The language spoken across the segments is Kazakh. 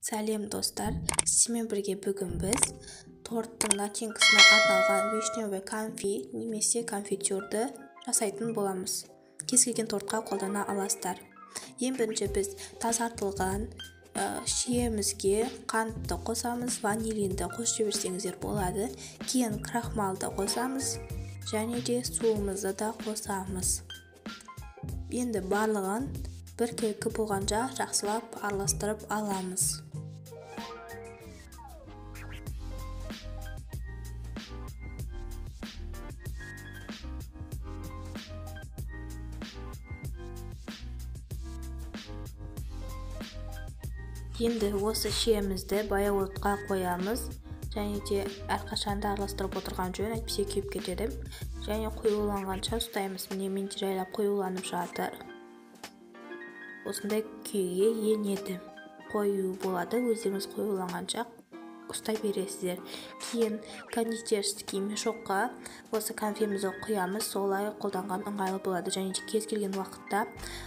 Сәлем достар, сізбен бірге бүгін біз торттың начинкасына арналған вишневый конфи немесе конфитюрді жасайтын боламыз. Кез келген тортқа қолдана аласыздар. Ең бірінші біз тазартылған шиемізге қантты қосамыз, ванилинді қосып жіберсеңіздер болады. Кейін крахмалды қосамыз және де суымызды да қосамыз. Енді барлығын біркелкі болғанша жақсылап араластырып аламыз. Енді осы шиемізді баяу отқа қоямыз, және де әрқашанда араластырып отырған жөн, әйтпесе күйіп кетеді. Және қоюланғанша ұстаймыз. Міне мен жайлап қоюланып жатыр. Осындай күйге енеді. Қою болады, өздеріңіз қоюланғанша ұстай бересіздер. Кейін кондитерский мешокқа осы конфемізді құямыз, солай қолданған ыңғайлы болады, және де кез келген уақытта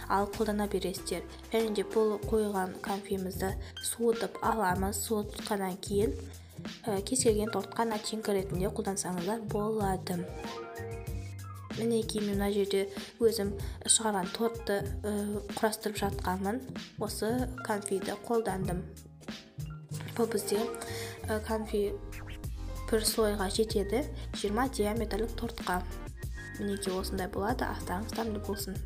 алып қолдана бересіздер. Және де бұл қойған конфемізді суытып аламыз. Суытқаннан кейін кез келген тортқа начинка ретінде қолдансаңыздар болады. Мінекей мен мына жерде өзім шығарған тортты құрастырып жатқанмын. Осы конфиді қолдандым. Бұл бізде конфи бір слойға жетеді, 20 диаметрлік тортқа. Мінекей осындай болады, астарыңыз дәмді болсын.